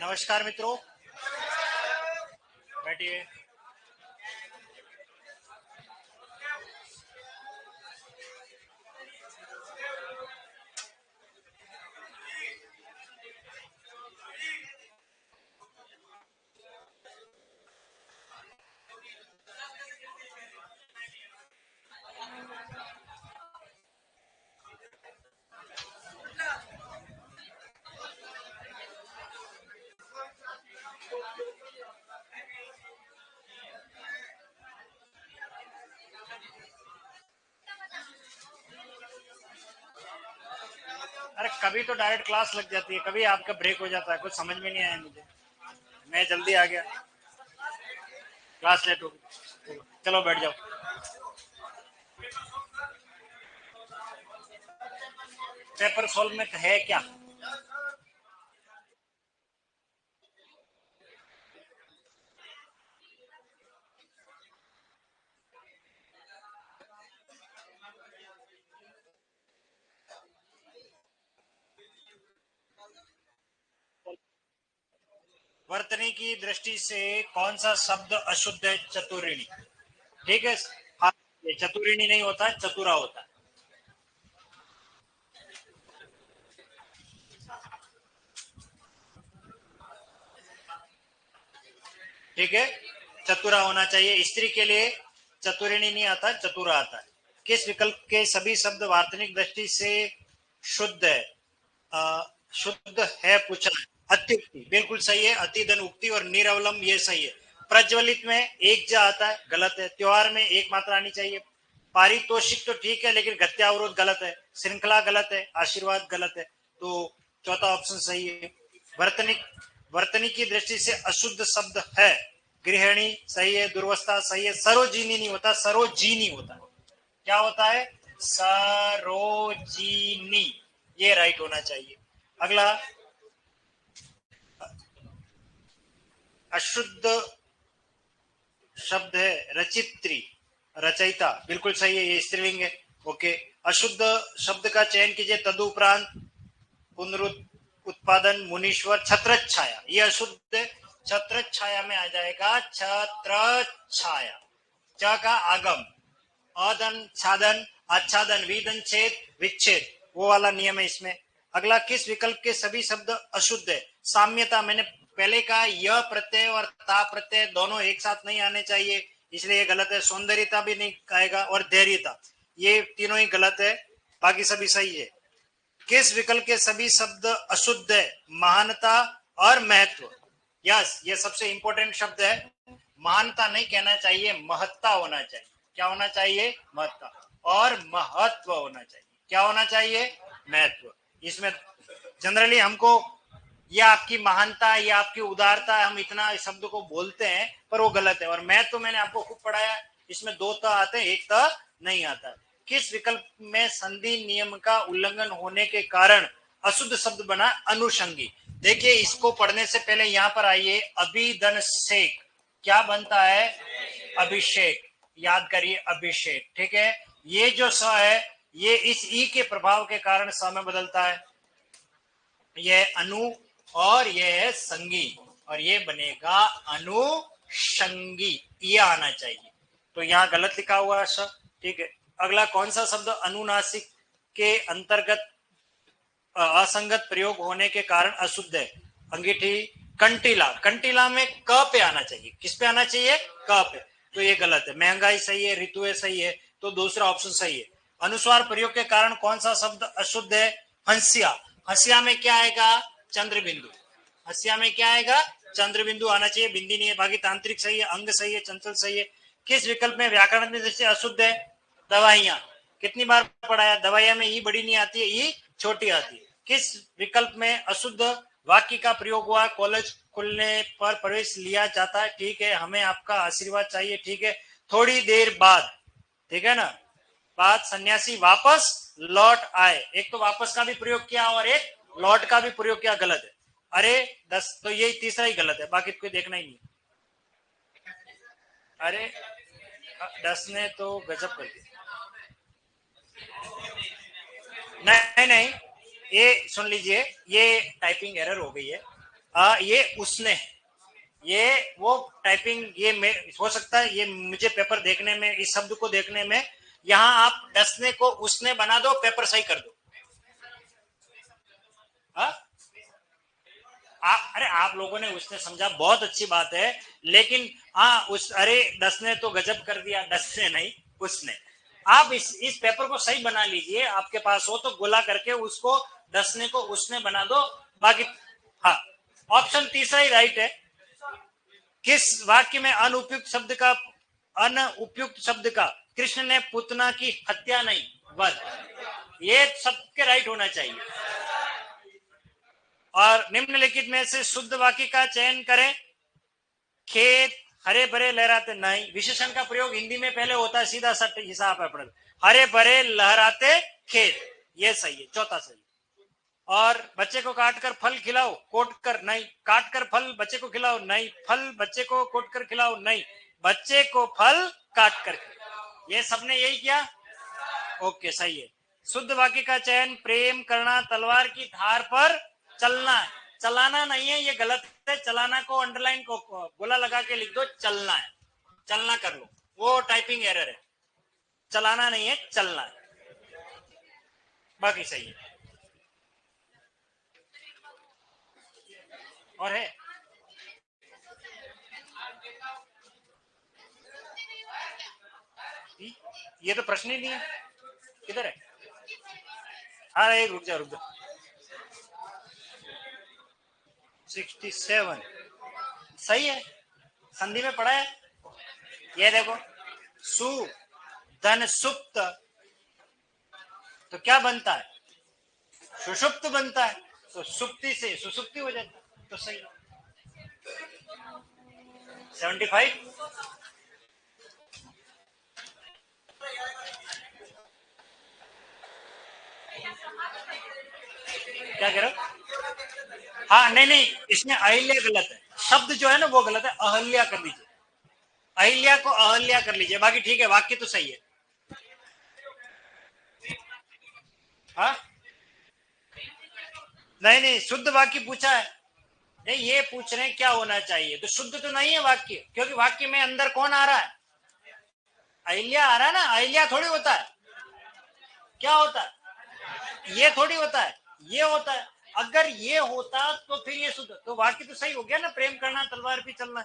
नमस्कार मित्रों, बैठिए। अरे कभी तो डायरेक्ट क्लास लग जाती है, कभी आपका ब्रेक हो जाता है, कुछ समझ में नहीं आया मुझे। मैं जल्दी आ गया, क्लास लेट हो गई। चलो बैठ जाओ। पेपर सॉल्व में है क्या? वर्तनी की दृष्टि से कौन सा शब्द अशुद्ध है? चतुरिणी। ठीक है। हाँ, ये चतुरिणी नहीं होता, चतुरा होता है। ठीक है, चतुरा होना चाहिए। स्त्री के लिए चतुरिणी नहीं आता, चतुरा आता है। किस विकल्प के सभी शब्द वार्तनिक दृष्टि से शुद्ध है? शुद्ध है पूछा है। अत्युक्ति बिल्कुल सही है। अतिधन उक्ति और निरवलम ये सही है। प्रज्वलित में एक जा आता है, गलत है। त्योहार में एक मात्रा आनी चाहिए। पारितोषिक तो ठीक है, लेकिन गत्यावरोध गलत है। श्रृंखला गलत है। आशीर्वाद गलत है। तो चौथा ऑप्शन सही है। वर्तनिक वर्तनी की दृष्टि से अशुद्ध शब्द है गृहिणी, सही है। दुर्वस्था सही है। सरोजीनी नहीं होता, सरोजीनी होता है। क्या होता है? सरोजीनी, ये राइट होना चाहिए। अगला, अशुद्ध शब्द है रचित्री, रचयिता, बिल्कुल सही है, ये स्त्रीलिंग है। ओके। अशुद्ध शब्द का चयन कीजिए। तदुपरांत पुनरुत्पादन, मुनीश्वर, छत्रछाया, ये अशुद्ध है। छत्रछाया में आ जाएगा छत्रछाया। च का आगम, अदन छादन, आच्छादन, विदन छेद, विच्छेद, वो वाला नियम है इसमें। अगला, किस विकल्प के सभी शब्द अशुद्ध है? साम्यता, मैंने पहले कहा यह प्रत्यय और ता प्रत्यय दोनों एक साथ नहीं आने चाहिए, इसलिए ये गलत है। सौंदर्यता भी नहीं आएगा, और धैर्यता, ये तीनों ही गलत है, बाकी सभी सही है। किस विकल्प के सभी शब्द अशुद्ध है? महानता और महत्व। यस, ये सबसे इंपॉर्टेंट शब्द है। महानता नहीं कहना चाहिए, महत्ता होना चाहिए। क्या होना चाहिए? महत्ता। और महत्व होना चाहिए। क्या होना चाहिए? महत्व। इसमें जनरली हमको ये आपकी महानता, ये आपकी उदारता, हम इतना इस शब्द को बोलते हैं, पर वो गलत है। और महत्व तो मैंने आपको खूब पढ़ाया, इसमें दो त आते हैं, एक त नहीं आता। किस विकल्प में संधि नियम का उल्लंघन होने के कारण अशुद्ध शब्द बना? अनुषंगी। देखिए, इसको पढ़ने से पहले यहां पर आइए। अभिधन शेख क्या बनता है? अभिषेक। याद करिए, अभिषेक। ठीक है। ये जो स है, ये इस ई के प्रभाव के कारण स में बदलता है। यह अनु और यह है संगी, और ये बनेगा अनुषंगी, ये आना चाहिए। तो यहाँ गलत लिखा हुआ है स। ठीक है। अगला, कौन सा शब्द अनुनासिक के अंतर्गत असंगत प्रयोग होने के कारण अशुद्ध है? अंगीठी, कंटीला। कंटीला में क पे आना चाहिए। किस पे आना चाहिए? क पे, तो ये गलत है। महंगाई सही है। ऋतु सही है, तो दूसरा ऑप्शन सही है। अनुस्वार प्रयोग के कारण कौन सा शब्द अशुद्ध है? हंसिया। हंसिया में क्या आएगा? चंद्र बिंदु। हंसिया में क्या आएगा? चंद्र बिंदु आना चाहिए, बिंदी नहीं है। बाकी तांत्रिक सही है, अंग सही है, चंचल सही है। किस विकल्प में व्याकरण में दृष्टि अशुद्ध है? दवाइयां। कितनी बार पढ़ाया? दवाइयां में ई बड़ी नहीं आती है, ई छोटी आती है। किस विकल्प में अशुद्ध वाक्य का प्रयोग हुआ? कॉलेज खुलने पर प्रवेश लिया जाता है। ठीक है। हमें आपका आशीर्वाद चाहिए। ठीक है। थोड़ी देर बाद, ठीक है ना, बाद सन्यासी वापस लौट आए। एक तो वापस का भी प्रयोग किया और एक लौट का भी प्रयोग किया, गलत है। अरे 10, तो ये तीसरा ही गलत है, बाकी कोई देखना ही नहीं। अरे 10 ने तो गजब कर दिया। नहीं नहीं, ये सुन लीजिए, ये टाइपिंग एरर हो गई है। ये उसने, ये वो टाइपिंग, ये हो सकता है ये मुझे पेपर देखने में, इस शब्द को देखने में, यहां आप डसने को उसने बना दो, पेपर सही कर दो। अरे आप लोगों ने उसने समझा, बहुत अच्छी बात है, लेकिन हाँ उस, अरे डसने तो गजब कर दिया, डसने नहीं उसने। आप इस पेपर को सही बना लीजिए, आपके पास हो तो गोला करके उसको डसने को उसने बना दो, बाकी हाँ। ऑप्शन तीसरा ही राइट है। किस वाक्य में अनुपयुक्त शब्द का कृष्ण ने पुतना की हत्या नहीं, वध, ये सबके राइट होना चाहिए। और निम्नलिखित में से शुद्ध वाक्य का चयन करें। खेत हरे भरे लहराते, नहीं, विशेषण का प्रयोग हिंदी में पहले होता है, सीधा सट हिसाब है। हरे भरे लहराते खेत, ये सही है, चौथा सही। और बच्चे को काट कर फल खिलाओ, कोट कर, नहीं, काट कर फल बच्चे को खिलाओ, नहीं, फल बच्चे को कोट कर खिलाओ, नहीं, बच्चे को फल काट कर, ये सबने यही किया, ओके सही है। शुद्ध वाक्य का चयन, प्रेम करना तलवार की धार पर चलना है, चलाना नहीं है, ये गलत है। चलाना को अंडरलाइन को गोला लगा के लिख दो, चलना है, चलना कर लो, वो टाइपिंग एरर है, चलाना नहीं है, चलना है, बाकी सही है। और है ये तो प्रश्न ही नहीं है, किधर है? हाँ एक रुक जा रुक जा, 67 सही है, संधि में पढ़ा है। ये देखो, सु धन सुप्त, तो क्या बनता है? सुषुप्त बनता है, तो सुप्ति से सुसुप्ति हो जाता है, तो सही। 75 क्या कह रहे हो? हाँ नहीं नहीं, इसमें अहिल्या गलत है, शब्द जो है ना वो गलत है, अहल्या कर लीजिए, अहिल्या को अहल्या कर लीजिए, बाकी ठीक है, वाक्य तो सही है। हाँ नहीं नहीं, शुद्ध वाक्य पूछा है, नहीं ये पूछ रहे हैं क्या होना चाहिए, तो शुद्ध तो नहीं है वाक्य, क्योंकि वाक्य में अंदर कौन आ रहा है? अहिल्या आ रहा है ना, अहिल्या थोड़ी होता है, क्या होता है? ये थोड़ी होता है, ये होता है। अगर ये होता तो फिर ये शुद्ध, तो वाक्य तो सही हो गया ना, प्रेम करना तलवार पे चलना।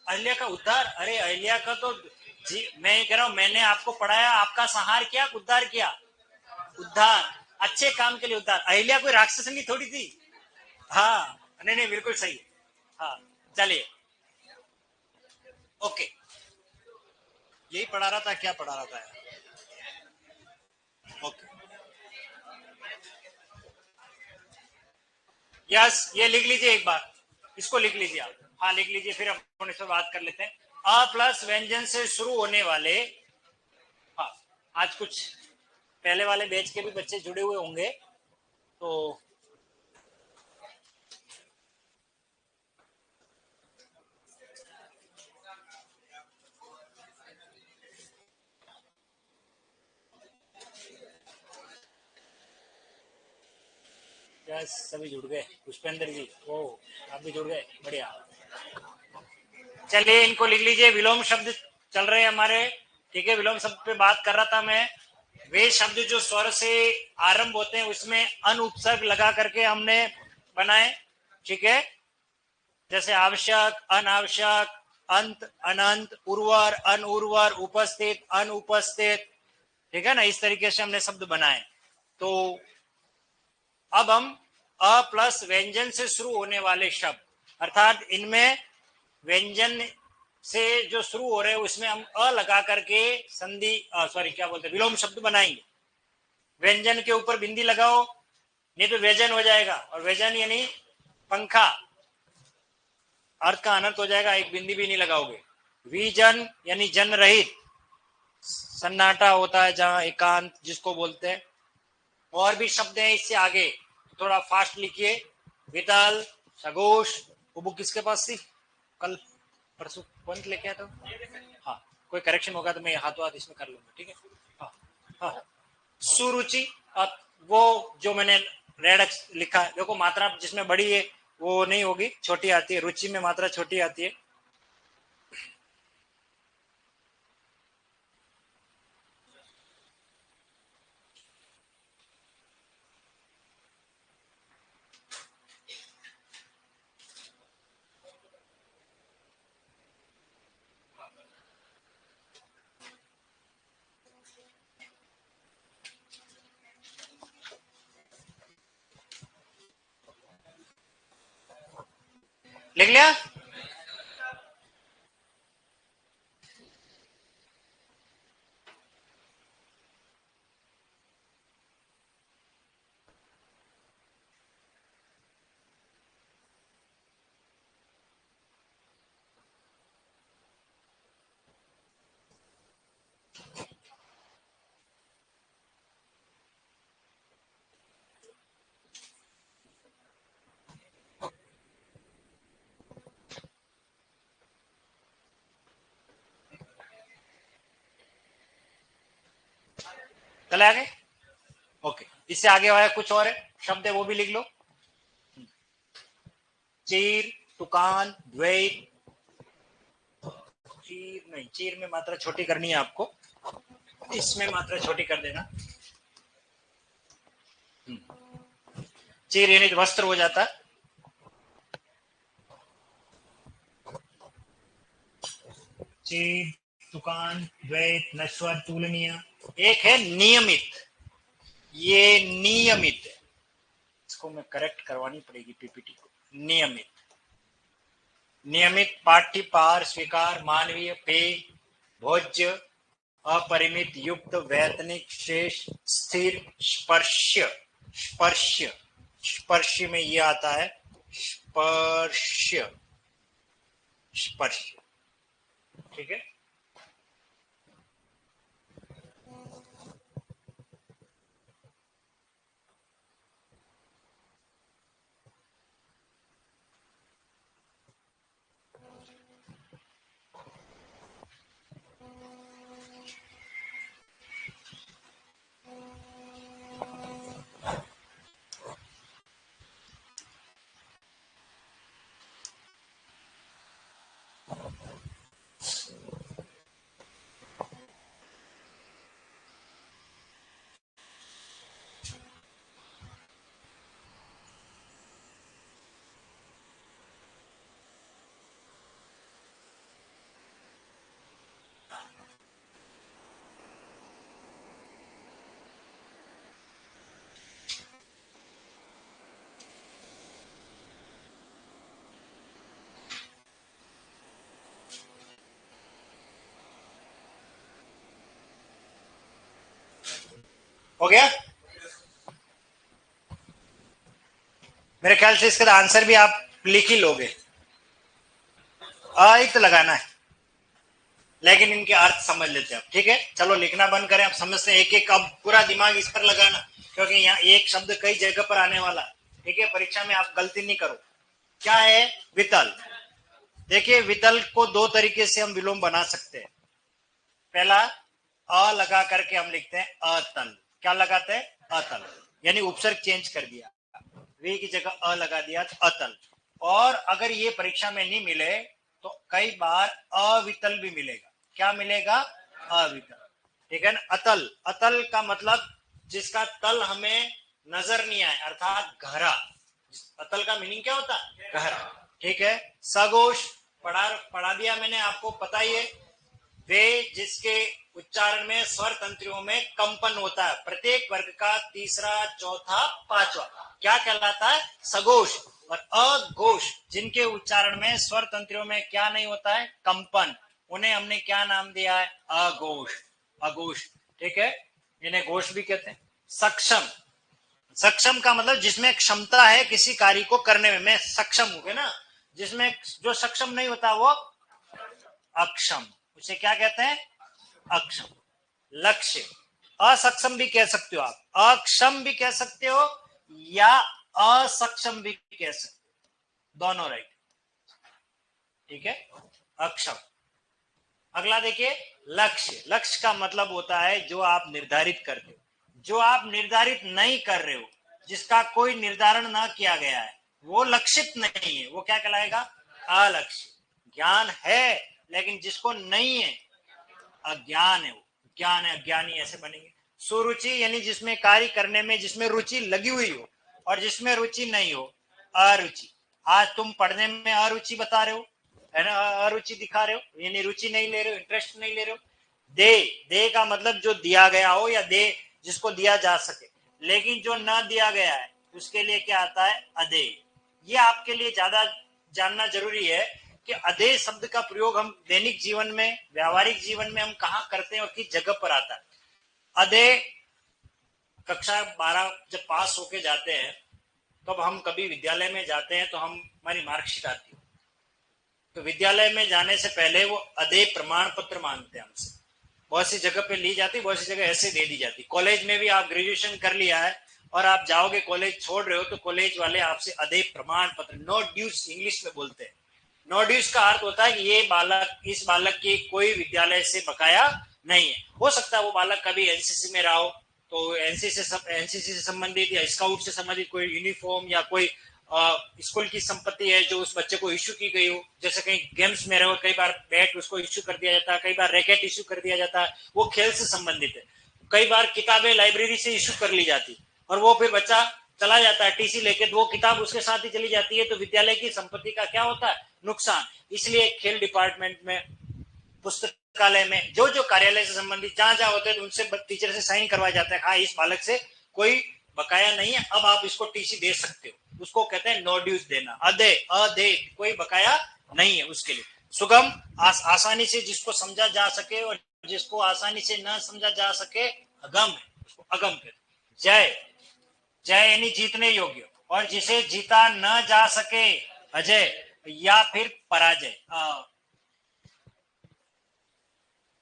अहिल्या का उद्धार, अरे अहिल्या का तो जी मैं कह रहा हूं, मैंने आपको पढ़ाया, आपका संहार किया, उद्धार किया, उद्धार, अच्छे काम के लिए उद्धार। अहिल्या कोई राक्षसनी थोड़ी थी। हाँ नहीं नहीं बिल्कुल सही है। हाँ चलिए, ओके, यही पढ़ा रहा था, क्या पढ़ा रहा था? ओके, यस, ये लिख लीजिए एक बार, इसको लिख लीजिए आप, हाँ लिख लीजिए, फिर हम इस पर बात कर लेते हैं। अ प्लस व्यंजन से शुरू होने वाले, हाँ आज कुछ पहले वाले बैच के भी बच्चे जुड़े हुए होंगे, तो यस सभी जुड़ गए, पुष्पेंद्र जी, ओ आप भी जुड़ गए, बढ़िया। चलिए इनको लिख लीजिए, विलोम शब्द चल रहे हैं हमारे, ठीक है, विलोम शब्द पे बात कर रहा था मैं। वे शब्द जो स्वर से आरंभ होते हैं उसमें अन उपसर्ग लगा करके हमने बनाए, ठीक है, जैसे आवश्यक, अनावश्यक, अंत, अनंत, उर्वर, अनुर्वर, उपस्थित, अनुपस्थित, ठीक है ना, इस तरीके से हमने शब्द बनाए। तो अब हम अ प्लस व्यंजन से शुरू होने वाले शब्द, अर्थात इनमें व्यंजन से जो शुरू हो रहे हैं उसमें हम अ लगा करके संधि, सॉरी क्या बोलते हैं, विलोम शब्द बनाएंगे। व्यंजन के ऊपर बिंदी लगाओ, नहीं तो व्यजन हो जाएगा, और व्यजन यानी पंखा, अर्थ का अनर्थ हो जाएगा, एक बिंदी भी नहीं लगाओगे। विजन यानी जन रहित, सन्नाटा होता है जहां, एकांत जिसको बोलते हैं। और भी शब्द हैं इससे आगे, थोड़ा फास्ट लिखिए। विताल, सगोश, वो बुक किसके पास थी कल परसों, कौन लेके आया था? हाँ, कोई करेक्शन होगा तो मैं हाथों हाथ इसमें कर लूंगा, ठीक है। हाँ हाँ सुरुचि, अब वो जो मैंने रेड लिखा है, देखो मात्रा जिसमें बड़ी है वो नहीं होगी, छोटी आती है, रुचि में मात्रा छोटी आती है। लिख लिया? चले आगे? ओके, इससे आगे आया कुछ और है शब्द है वो भी लिख लो। चीर, टुकान, द्वैत। चीर नहीं, चीर में मात्रा छोटी करनी है आपको, इसमें मात्रा छोटी कर देना। चीर यानी वस्त्र हो जाता। चीर, दुकान, द्वैत, नश्वर, तुलनीय। एक है नियमित, ये नियमित है, इसको मैं करेक्ट करवानी पड़ेगी पीपीटी को। नियमित, नियमित पाठ्य, पार, स्वीकार, मानवीय, पेय, भोज्य, अपरिमित, युक्त, वैतनिक, शेष, स्थिर, स्पर्श्य। स्पर्श्य, स्पर्श में ये आता है, स्पर्श्य, स्पर्श। ठीक है, हो गया? मेरे ख्याल से इसका आंसर भी आप लिख ही लोगे। एक तो लगाना है, लेकिन इनके अर्थ समझ लेते हैं आप। ठीक है, चलो लिखना बंद करें, आप समझते हैं। एक एक अब पूरा दिमाग इस पर लगाना, क्योंकि यहाँ एक शब्द कई जगह पर आने वाला। ठीक है, परीक्षा में आप गलती नहीं करो। क्या है? वितल। देखिए, वितल को दो तरीके से हम विलोम बना सकते हैं। पहला, अ लगा करके हम लिखते हैं अतल। क्या लगाते हैं? अतल, यानी उपसर्ग चेंज कर दिया, वे की जगह अ लगा दिया तो अतल। और अगर ये परीक्षा में नहीं मिले तो कई बार अवितल भी मिलेगा। क्या मिलेगा? अवितल। ठीक है ना? अतल, अतल का मतलब जिसका तल हमें नजर नहीं आए, अर्थात गहरा। अतल का मीनिंग क्या होता है? गहरा। ठीक है, सघोष पढ़ा दिया मैंने आपको, पता ही है। वे जिसके उच्चारण में स्वर तंत्रियों में कंपन होता है, प्रत्येक वर्ग का तीसरा, चौथा, पांचवा, क्या कहलाता है? सघोष। और अघोष, जिनके उच्चारण में स्वर तंत्रियों में क्या नहीं होता है? कंपन, उन्हें हमने क्या नाम दिया है? अघोष। अघोष। ठीक है, इन्हें घोष भी कहते हैं। सक्षम, सक्षम का मतलब जिसमें क्षमता है किसी कार्य को करने में, मैं सक्षम हूं ना। जिसमें जो सक्षम नहीं होता वो अक्षम, उसे क्या कहते हैं? अक्षम। लक्ष्य, असक्षम भी कह सकते हो आप, अक्षम भी कह सकते हो, या असक्षम भी कह सकते हो, दोनों राइट। ठीक है, अक्षम। अगला देखिए, लक्ष्य। लक्ष्य का मतलब होता है जो आप निर्धारित करते हो, जो आप निर्धारित नहीं कर रहे हो, जिसका कोई निर्धारण ना किया गया है, वो लक्षित नहीं है, वो क्या कहलाएगा? अलक्षित। ज्ञान है लेकिन जिसको नहीं है, अज्ञान है। वो ज्ञान है, अज्ञानी ऐसे बनेंगे। सुरुचि यानी जिसमें कार्य करने में जिसमें रुचि लगी हुई हो, और जिसमें रुचि नहीं हो, अरुचि। आज तुम पढ़ने में अरुचि बता रहे हो, है ना, अरुचि दिखा रहे हो, यानी रुचि नहीं ले रहे हो, इंटरेस्ट नहीं ले रहे हो। दे, दे का मतलब जो दिया गया हो, या दे जिसको दिया जा सके, लेकिन जो ना दिया गया है उसके लिए क्या आता है? अदे। ये आपके लिए ज्यादा जानना जरूरी है कि अदे शब्द का प्रयोग हम दैनिक जीवन में, व्यावहारिक जीवन में हम कहाँ करते हैं और किस जगह पर आता है। अदे कक्षा 12 जब पास होके जाते हैं, तब हम कभी विद्यालय में जाते हैं तो हम हमारी मार्कशीट आती है, तो विद्यालय में जाने से पहले वो अदे प्रमाण पत्र मांगते हैं हमसे। बहुत सी जगह पे ली जाती, बहुत सी जगह ऐसे दे दी जाती। कॉलेज में भी आप ग्रेजुएशन कर लिया है और आप जाओगे, कॉलेज छोड़ रहे हो, तो कॉलेज वाले आपसे अदे प्रमाण पत्र, नो ड्यूज इंग्लिश में बोलते हैं। नो ड्यूज का अर्थ होता है कि ये बालक, इस बालक की कोई विद्यालय से बकाया नहीं है। हो सकता है वो बालक कभी एनसीसी में रहा हो, तो एनसीसी से संबंधित या स्काउट से संबंधित कोई यूनिफॉर्म या कोई स्कूल की संपत्ति है जो उस बच्चे को इश्यू की गई हो। जैसे कहीं गेम्स में रहो, कई बार बैट उसको इश्यू कर दिया जाता है, कई बार रैकेट इश्यू कर दिया जाता है, वो खेल से संबंधित है। कई बार किताबें लाइब्रेरी से इश्यू कर ली जाती, और वो फिर बच्चा चला जाता है टीसी लेके, तो वो किताब उसके साथ ही चली जाती है, तो विद्यालय की संपत्ति का क्या होता है? नुकसान। इसलिए खेल डिपार्टमेंट में, पुस्तकालय में, जो जो कार्यालय से संबंधित जहां जहां होते हैं, तो उनसे टीचर से साइन करवाया जाता है, हाँ इस बालक से कोई बकाया नहीं है, अब आप इसको टीसी दे सकते हो। उसको कहते हैं नो ड्यूज देना। अदे, अदे, कोई बकाया नहीं है उसके लिए। सुगम, आसानी से जिसको समझा जा सके, और जिसको आसानी से ना समझा जा सके, अगम है, उसको अगम कहते हैं। जय, जय यानी जीतने योग्य, और जिसे जीता न जा सके, अजय या फिर पराजय।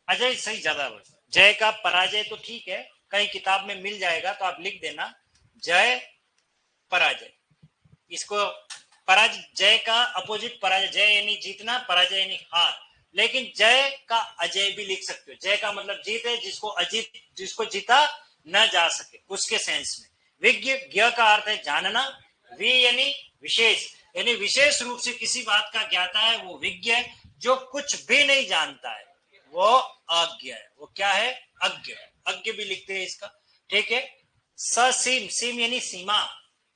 अजय सही ज्यादा। जय का पराजय तो ठीक है, कहीं किताब में मिल जाएगा तो आप लिख देना, जय पराजय। इसको पराजय, जय का अपोजिट पराजय, जय यानी जीतना, पराजय यानी हार। लेकिन जय का अजय भी लिख सकते हो। जय का मतलब जीत है, जिसको अजीत, जिसको जीता न जा सके, उसके सेंस में। विज्ञ, ज्ञ का अर्थ है जानना, वि यानी विशेष, यानी विशेष रूप से किसी बात का ज्ञाता है वो विज्ञ है। जो कुछ भी नहीं जानता है वो अज्ञ है। वो क्या है? अज्ञ। अज्ञ भी लिखते हैं इसका, ठीक है। ससीम, सीम यानी सीमा,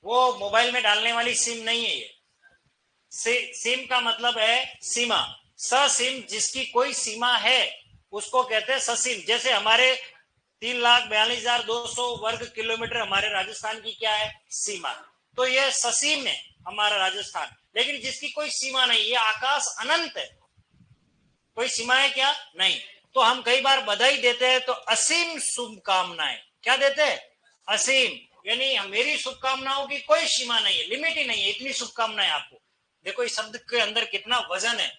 वो मोबाइल में डालने वाली सिम नहीं है ये। सिम का मतलब है सीमा। ससीम जिसकी कोई सीमा है उसको कहते हैं ससीम। जैसे हमारे 3,42,200 वर्ग किलोमीटर हमारे राजस्थान की क्या है? सीमा। तो ये ससीम है हमारा राजस्थान, लेकिन जिसकी कोई सीमा नहीं। ये आकाश अनंत है, कोई सीमा है क्या? नहीं। तो हम कई बार बधाई देते हैं तो असीम शुभकामनाएं, क्या देते हैं? असीम, यानी मेरी शुभकामनाओं की कोई सीमा नहीं है, लिमिट ही नहीं है, इतनी शुभकामनाएं आपको। देखो इस शब्द के अंदर कितना वजन है।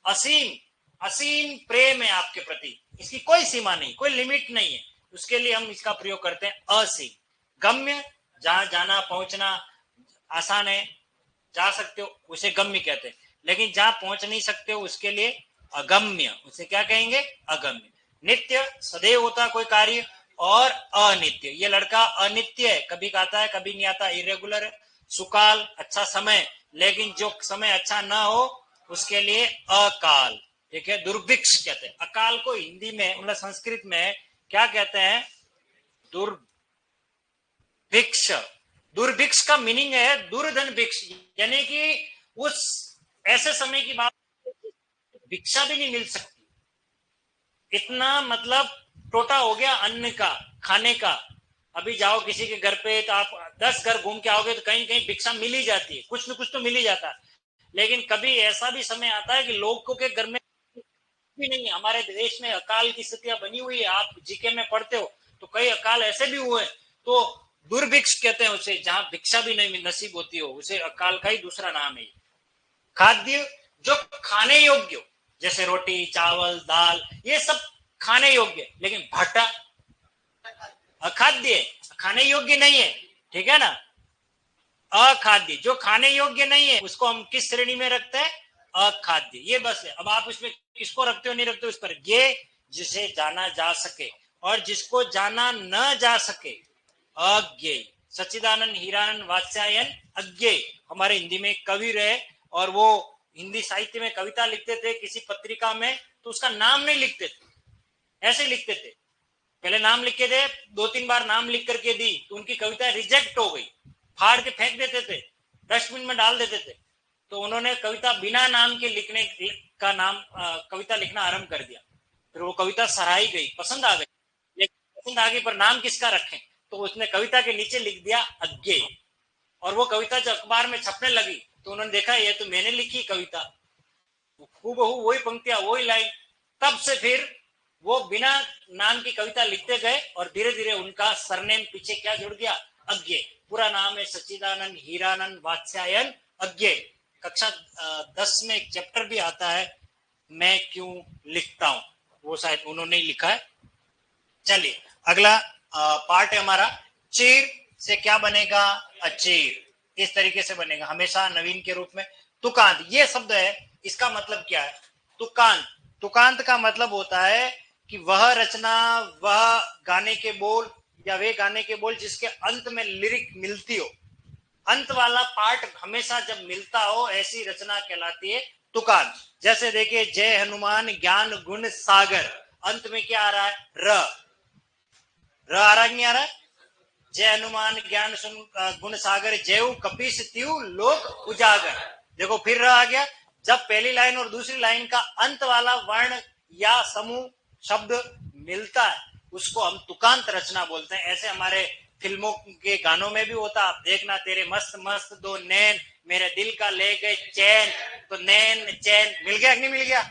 असीम, असीम प्रेम है आपके प्रति, इसकी कोई सीमा नहीं, कोई लिमिट नहीं है। उसके लिए हम इसका प्रयोग करते हैं असीम। गम्य, जहां जाना पहुंचना आसान है, जा सकते हो, उसे गम्य कहते हैं। लेकिन जहां पहुंच नहीं सकते हो उसके लिए अगम्य, उसे क्या कहेंगे? अगम्य। नित्य, सदैव होता कोई कार्य, और अनित्य, ये लड़का अनित्य है, कभी आता है कभी नहीं आता, इरेगुलर है। सुकाल, अच्छा समय, लेकिन जो समय अच्छा ना हो उसके लिए अकाल, ठीक है। दुर्भिक्ष कहते हैं अकाल को, हिंदी में मतलब संस्कृत में क्या कहते हैं? दुर्भिक्ष। दुर्भिक्ष का मीनिंग है दुर्धन भिक्ष, यानी कि उस ऐसे समय की बात, भिक्षा भी नहीं मिल सकती, इतना मतलब टोटा हो गया अन्न का, खाने का। अभी जाओ किसी के घर पे तो आप 10 घर घूम के आओगे तो कहीं कहीं भिक्षा मिल ही जाती है, कुछ न कुछ तो मिल ही जाता है। लेकिन कभी ऐसा भी समय आता है कि लोगों के घर में भी नहीं है। हमारे देश में अकाल की स्थितियां बनी हुई है, आप जीके में पढ़ते हो तो कई अकाल ऐसे भी हुए। तो दुर्भिक्ष कहते हैं उसे, जहां भिक्षा भी नहीं नसीब होती हो, उसे अकाल का ही दूसरा नाम है। खाद्य, जो खाने योग्य हो, जैसे रोटी चावल दाल, ये सब खाने योग्य, लेकिन भट्टा अखाद्य, खाने योग्य नहीं है, ठीक है ना। अखाद्य, जो खाने योग्य नहीं है उसको हम किस श्रेणी में रखते हैं? अखाद्य। ये बस है। अब आप इसमें किसको रखते हो नहीं रखते हो इस पर। ये जिसे जाना जा सके, और जिसको जाना न जा सके अज्ञेय। सच्चिदानंद हीरानंद वात्स्यायन अज्ञेय। हमारे हिंदी में कवि रहे और वो हिंदी साहित्य में कविता लिखते थे किसी पत्रिका में, तो उसका नाम नहीं लिखते थे, ऐसे लिखते थे। पहले नाम लिखे थे, 2-3 बार नाम लिख करके दी तो उनकी कविता रिजेक्ट हो गई, फाड़ के फेंक देते थे, डस्टबिन में डाल देते थे। तो उन्होंने कविता बिना नाम के लिखने का नाम कविता लिखना आरंभ कर दिया। फिर वो कविता सराही गई, पसंद आ गई, लेकिन पसंद आ गई पर नाम किसका रखें, तो उसने कविता के नीचे लिख दिया अज्ञेय। और वो कविता जब अखबार में छपने लगी तो उन्होंने देखा ये तो मैंने लिखी कविता, हूबहू वही पंक्तियां वही लाइन। तब से फिर वो बिना नाम की कविता लिखते गए और धीरे धीरे उनका सरनेम पीछे क्या जुड़ गया, अज्ञेय। पूरा नाम है सच्चिदानंद हीरानंद वात्स्यायन अज्ञेय। कक्षा 10 में एक चैप्टर भी आता है, मैं क्यों लिखता हूं, वो शायद उन्होंने ही लिखा है। चलिए अगला पार्ट है हमारा, चीर से क्या बनेगा, अचीर। इस तरीके से बनेगा हमेशा नवीन के रूप में। तुकांत ये शब्द है, इसका मतलब क्या है, तुकांत। तुकांत का मतलब होता है कि वह रचना, वह गाने के बोल या वे गाने के बोल जिसके अंत में लिरिक मिलती हो, अंत वाला पार्ट हमेशा जब मिलता हो, ऐसी रचना कहलाती है तुकांत। जैसे देखिए, जय हनुमान ज्ञान गुण सागर, अंत में क्या आ रहा है, र आ रहा है, नहीं आ रहा है? जय हनुमान ज्ञान गुण सागर, जय कपीस त्यू लोक उजागर। देखो फिर आ गया। जब पहली लाइन और दूसरी लाइन का अंत वाला वर्ण या समूह शब्द मिलता है, उसको हम तुकांत रचना बोलते हैं। ऐसे हमारे फिल्मों के गानों में भी होता, आप देखना, तेरे मस्त मस्त दो नैन मेरे दिल का ले गए चैन, तो नैन चैन मिल गया कि नहीं मिल गया।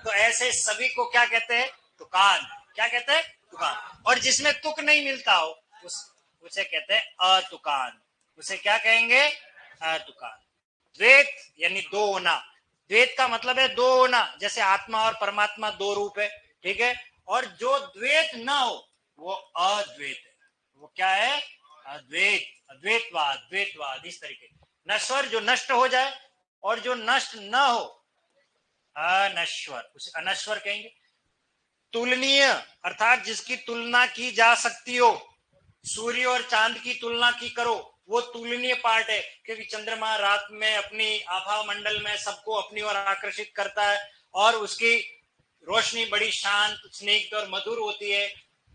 तो ऐसे सभी को क्या कहते हैं, तुकांत। क्या कहते हैं, तुकांत। और जिसमें तुक नहीं मिलता हो उसे कहते हैं अतुकांत। उसे क्या कहेंगे, अतुकांत। द्वैत यानी दो होना। द्वैत का मतलब है दो होना, जैसे आत्मा और परमात्मा दो रूप है, ठीक है। और जो द्वैत ना हो वो अद्वैत है। वो क्या है, अद्वैत, अद्वैतवाद, द्वैतवाद, इस तरीके। नश्वर जो नष्ट हो जाए, और जो नष्ट न हो अनश्वर, उसे अनश्वर कहेंगे। तुलनीय अर्थात जिसकी तुलना की जा सकती हो, सूर्य और चांद की तुलना की करो, वो तुलनीय पार्ट है, क्योंकि चंद्रमा रात में अपनी आभा मंडल में सबको अपनी ओर आकर्षित करता है और उसकी रोशनी बड़ी शांत, स्निग्ध और मधुर होती है।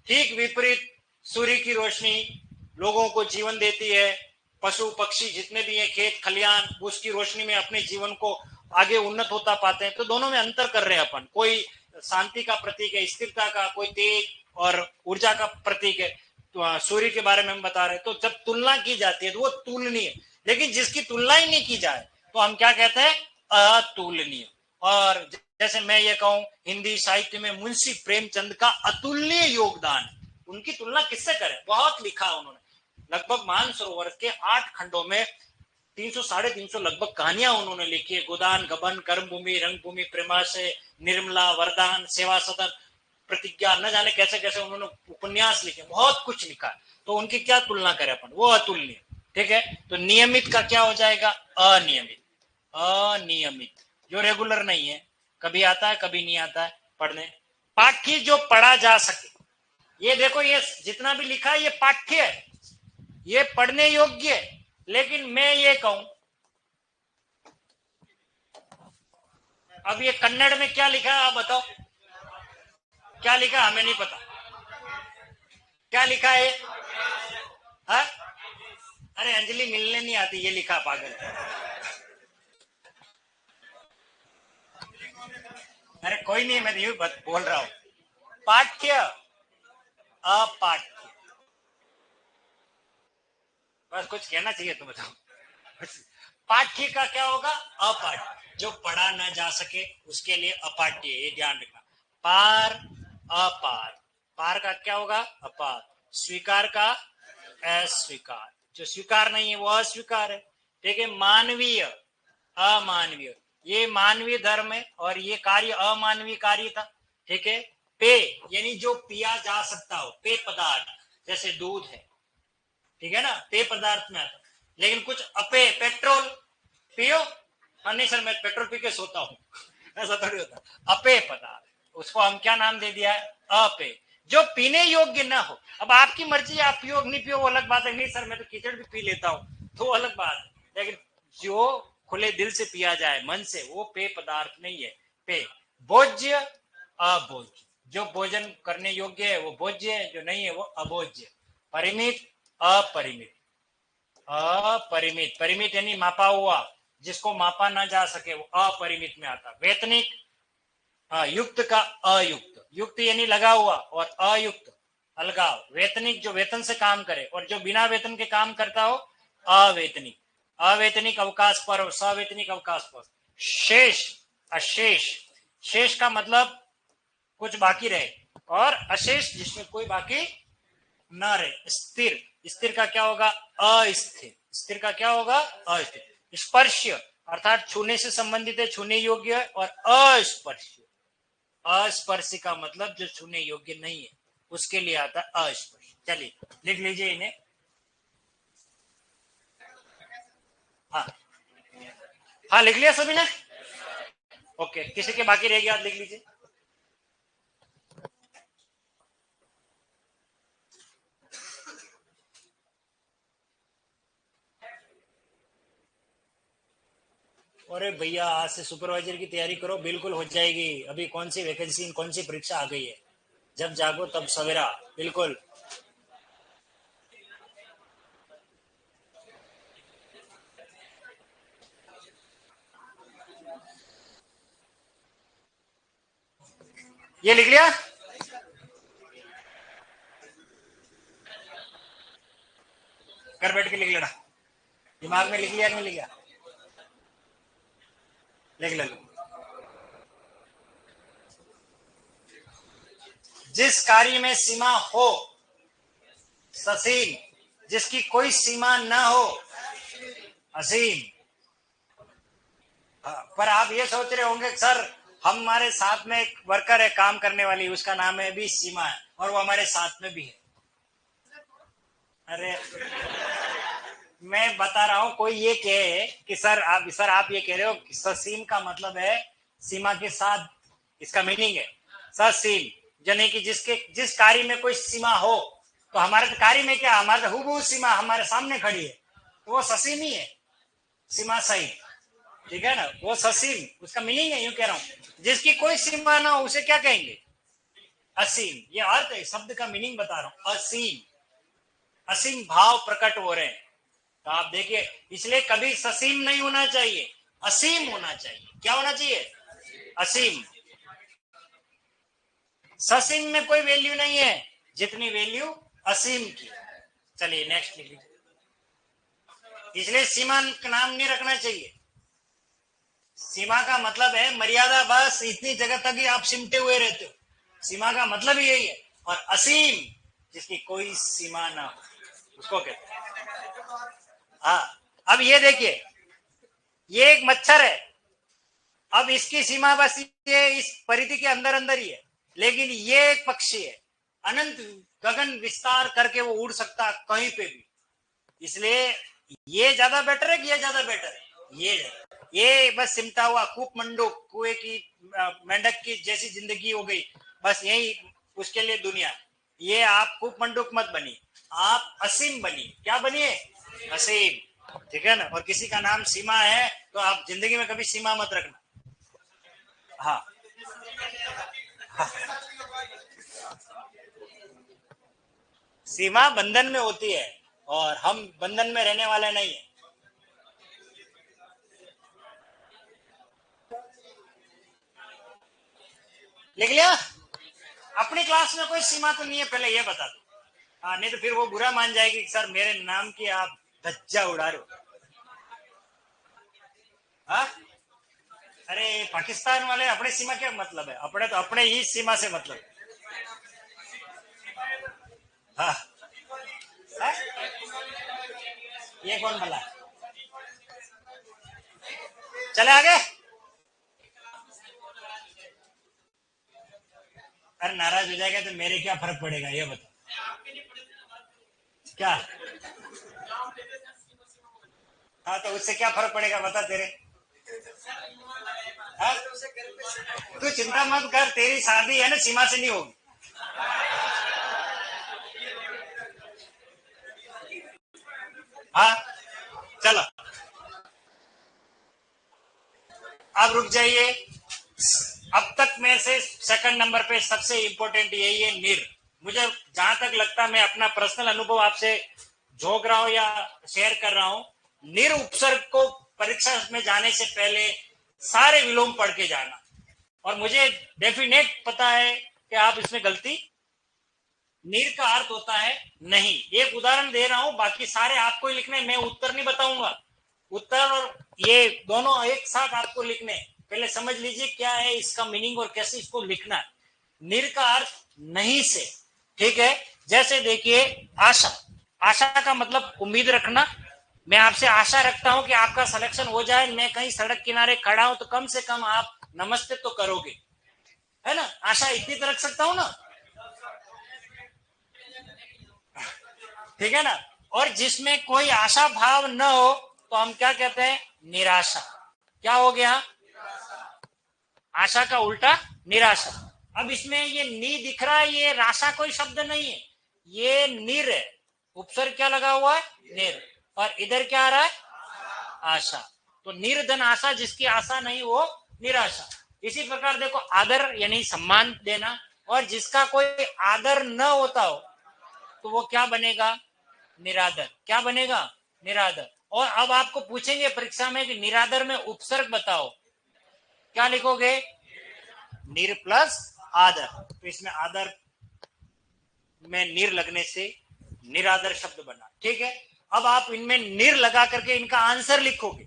ठीक विपरीत सूर्य की रोशनी लोगों को जीवन देती है, पशु पक्षी जितने भी हैं, खेत खलियान, उसकी रोशनी में अपने जीवन को आगे उन्नत होता पाते हैं। तो दोनों में अंतर कर रहे हैं अपन। कोई शांति का प्रतीक है, स्थिरता का, कोई तेज और ऊर्जा का प्रतीक है। तो सूर्य के बारे में हम बता रहे हैं। तो जब तुलना की जाती है तो वो तुलनीय, लेकिन जिसकी तुलना ही नहीं की जाए तो हम क्या कहते हैं, अतुलनीय। और जैसे मैं ये कहूं, हिंदी साहित्य में मुंशी प्रेमचंद का अतुलनीय योगदान, उनकी तुलना किससे करें, बहुत लिखा उन्होंने। लगभग मानसरोवर के 8 खंडों में 300-350 लगभग कहानियां उन्होंने लिखी है। गोदान, गबन, कर्मभूमि, रंगभूमि, प्रेमाशय, निर्मला, वरदान, सेवा सदन, प्रतिज्ञा, न जाने कैसे कैसे उन्होंने उपन्यास लिखे, बहुत कुछ लिखा है। तो उनकी क्या तुलना करें अपन, वो अतुलनीय, ठीक है। तो नियमित का क्या हो जाएगा, अनियमित। अनियमित जो रेगुलर नहीं है, कभी आता है कभी नहीं आता है पढ़ने। पाठ्य जो पढ़ा जा सके, ये देखो, ये जितना भी लिखा है ये पाठ्य है, ये पढ़ने योग्य है। लेकिन मैं ये कहूं, अब ये कन्नड़ में क्या लिखा है आप बताओ, क्या लिखा है, हमें नहीं पता क्या लिखा है। हा? अरे अंजलि मिलने नहीं आती, ये लिखा पागल। अरे कोई नहीं, मैं यूं बोल रहा हूं, पाठ्य अपाठ्य, बस कुछ कहना चाहिए तो बताओ। पाठ्य का क्या होगा, अपाठ्य, जो पढ़ा ना जा सके उसके लिए अपाठ्य, ये ध्यान रखना। पार, अपार, पार का क्या होगा, अपार। स्वीकार का अस्वीकार, जो स्वीकार नहीं है वो अस्वीकार है, ठीक है। मानवीय, अमानवीय, ये मानवीय धर्म है और ये कार्य अमानवीय कार्य था, ठीक है। पे यानी जो पिया जा सकता हो, पे पदार्थ, जैसे दूध है, ठीक है ना, पेय पदार्थ में आता। लेकिन कुछ अपेय, पेट्रोल पियो, हाँ नहीं सर मैं पेट्रोल पी के सोता हूँ, ऐसा थोड़ी होता। अपेय पदार्थ, उसको हम क्या नाम दे दिया है, अपेय। जो पीने योग्य ना हो। अब आपकी मर्जी, आप पियो नहीं पियो वो अलग बात है। नहीं सर मैं तो कीचड़ भी पी लेता हूँ तो अलग बात है, लेकिन जो खुले दिल से पिया जाए मन से, वो पेय पदार्थ नहीं है। पेय भोज्य अभोज्य, जो भोजन करने योग्य है वो भोज्य है, जो नहीं है वो अभोज्य। परिमित अपरिमित। अपरिमित, परिमित यानी मापा हुआ, जिसको मापा ना जा सके वो अपरिमित में आता। वेतनिक, युक्त का अयुक्त, युक्त यानी लगा हुआ और अयुक्त अलगाव। वेतनिक जो वेतन से काम करे और जो बिना वेतन के काम करता हो अवेतनिक। अवेतनिक अवकाश पर और सवेतनिक अवकाश पर। शेष, अशेष, शेष का मतलब कुछ बाकी रहे, और अशेष जिसमें कोई बाकी न रहे। स्थिर, स्थिर का क्या होगा अस्थिर, स्थिर का क्या होगा अस्थिर। स्पर्श्य अर्थात छूने से संबंधित है, छूने योग्य है। और अस्पर्श्य, अस्पर्शी का मतलब जो छूने योग्य नहीं है उसके लिए आता है अस्पर्श। चलिए लिख लीजिए इन्हें। हाँ हाँ लिख लिया सभी ने? ओके, किसी के बाकी रह गया लिख लीजिए। अरे भैया आज से सुपरवाइजर की तैयारी करो, बिल्कुल हो जाएगी। अभी कौन सी वैकेंसी, कौन सी परीक्षा आ गई है, जब जागो तब सवेरा, बिल्कुल। ये लिख लिया? घर बैठ के लिख लेना। दिमाग में लिख लिया नहीं लिखा? लिख ले लो। जिस कार्य में सीमा हो ससीम, जिसकी कोई सीमा न हो असीम। पर आप ये सोच रहे होंगे सर हमारे साथ में एक वर्कर है काम करने वाली, उसका नाम है भी सीमा है और वो हमारे साथ में भी है। अरे मैं बता रहा हूँ, कोई ये कहे कि सर आप ये कह रहे हो कि ससीम का मतलब है सीमा के साथ, इसका मीनिंग है ससीम, यानी कि जिसके जिस कार्य में कोई सीमा हो। तो हमारे तो कार्य में क्या, हमारे तो हुबहू सीमा हमारे सामने खड़ी है, तो वो ससीम ही है, सीमा सही। ठीक है ना, वो ससीम उसका मीनिंग है। यूं कह रहा हूं जिसकी कोई सीमा ना हो उसे क्या कहेंगे, असीम। ये अर्थ है, शब्द का मीनिंग बता रहा हूं, असीम। असीम भाव प्रकट हो रहे हैं। तो आप देखिए, इसलिए कभी ससीम नहीं होना चाहिए, असीम होना चाहिए। क्या होना चाहिए, असीम। ससीम में कोई वैल्यू नहीं है जितनी वैल्यू असीम की। चलिए नेक्स्ट लिख लीजिए। इसलिए सीमा का नाम नहीं रखना चाहिए। सीमा का मतलब है मर्यादा, बस इतनी जगह तक ही आप सिमटे हुए रहते हो। सीमा का मतलब ही यही है। और असीम जिसकी कोई सीमा ना हो उसको कहते हैं। हाँ, अब ये देखिए, ये एक मच्छर है। अब इसकी सीमा बस ये इस परिधि के अंदर अंदर ही है, लेकिन ये एक पक्षी है, अनंत गगन विस्तार करके वो उड़ सकता है कहीं पे भी। इसलिए ये ज्यादा बेटर है कि ये ज्यादा बेटर है, ये बस सिमटा हुआ कूप मंडूक कुएं की मेंढक की जैसी जिंदगी हो गई, बस यही उसके लिए दुनिया। ये आप कूप मंडूक मत बनिए, आप असीम बनिए। क्या बनिए, असीम। ठीक है ना, और किसी का नाम सीमा है तो आप जिंदगी में कभी सीमा मत रखना। हाँ, हाँ। सीमा बंधन में होती है और हम बंधन में रहने वाले नहीं है। लिख लिया? अपनी क्लास में कोई सीमा तो नहीं है, पहले ये बता दो। हाँ, नहीं तो फिर वो बुरा मान जाएगी कि सर मेरे नाम की आप धज्जा उड़ा रहे हो। हाँ? अरे पाकिस्तान वाले अपने सीमा क्या मतलब है, अपने तो अपने ही सीमा से मतलब। हाँ, हाँ? ये कौन बोला? चले आगे। अरे नाराज हो जाएगा तो मेरे क्या फर्क पड़ेगा, ये बता। क्या? हाँ तो उससे क्या फर्क पड़ेगा बता तेरे। हाँ? तू चिंता मत कर, तेरी शादी है ना सीमा से नहीं होगी। हाँ चलो अब रुक जाइए। अब तक में से सेकंड नंबर पे सबसे इंपॉर्टेंट यही है निर। मुझे जहां तक लगता है, मैं अपना पर्सनल अनुभव आपसे झोंक रहा हूं या शेयर कर रहा हूं, निर उपसर्ग को परीक्षा में जाने से पहले सारे विलोम पढ़ के जाना। और मुझे डेफिनेट पता है कि आप इसमें गलती, नीर का अर्थ होता है नहीं। एक उदाहरण दे रहा हूं, बाकी सारे आपको ही लिखने, मैं उत्तर नहीं बताऊंगा। उत्तर और ये दोनों एक साथ आपको लिखने। पहले समझ लीजिए क्या है इसका मीनिंग और कैसे इसको लिखना है। निर का अर्थ नहीं से, ठीक है। जैसे देखिए आशा, आशा का मतलब उम्मीद रखना। मैं आपसे आशा रखता हूं कि आपका सिलेक्शन हो जाए। मैं कहीं सड़क किनारे खड़ा हूं तो कम से कम आप नमस्ते तो करोगे, है ना। आशा इतनी तो रख सकता हूं ना, ठीक है ना। और जिसमें कोई आशा भाव न हो तो हम क्या कहते हैं, निराशा। क्या हो गया, आशा का उल्टा निराशा। अब इसमें ये नी दिख रहा है, ये राशा कोई शब्द नहीं है, ये निर है। उपसर्ग क्या लगा हुआ है, निर। और इधर क्या आ रहा है, आशा। तो निर्धन आशा, जिसकी आशा नहीं वो निराशा। इसी प्रकार देखो आदर यानी सम्मान देना, और जिसका कोई आदर न होता हो तो वो क्या बनेगा, निरादर। क्या बनेगा, निरादर। और अब आपको पूछेंगे परीक्षा में कि निरादर में उपसर्ग बताओ, क्या लिखोगे, निर प्लस आदर। तो इसमें आदर में निर लगने से निरादर शब्द बना, ठीक है। अब आप इनमें निर लगा करके इनका आंसर लिखोगे,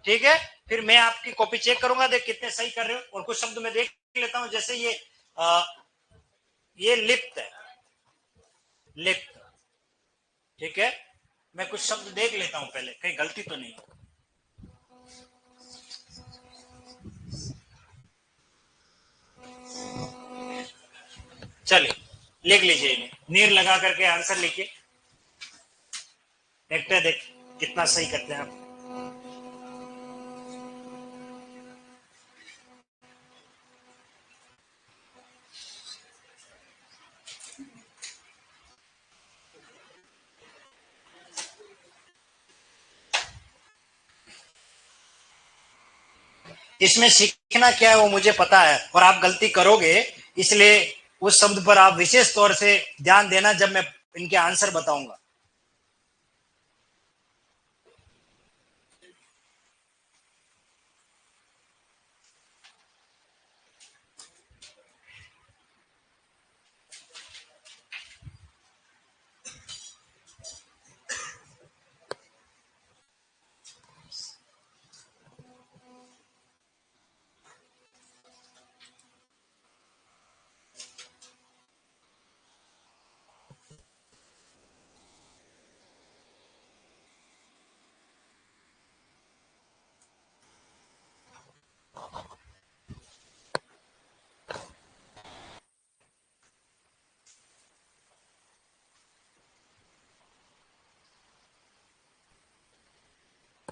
ठीक है। फिर मैं आपकी कॉपी चेक करूंगा, देख कितने सही कर रहे हो। और कुछ शब्द मैं देख लेता हूं, जैसे ये लिप्त है, लिप्त, ठीक है। मैं कुछ शब्द देख लेता हूं पहले, कहीं गलती तो नहीं। चलिए लिख लीजिए इन्हें, नीर लगा करके आंसर लिखिए। देखते हैं, देख कितना सही करते हैं आप। इसमें सीखना क्या है वो मुझे पता है, और आप गलती करोगे, इसलिए उस शब्द पर आप विशेष तौर से ध्यान देना जब मैं इनके आंसर बताऊंगा।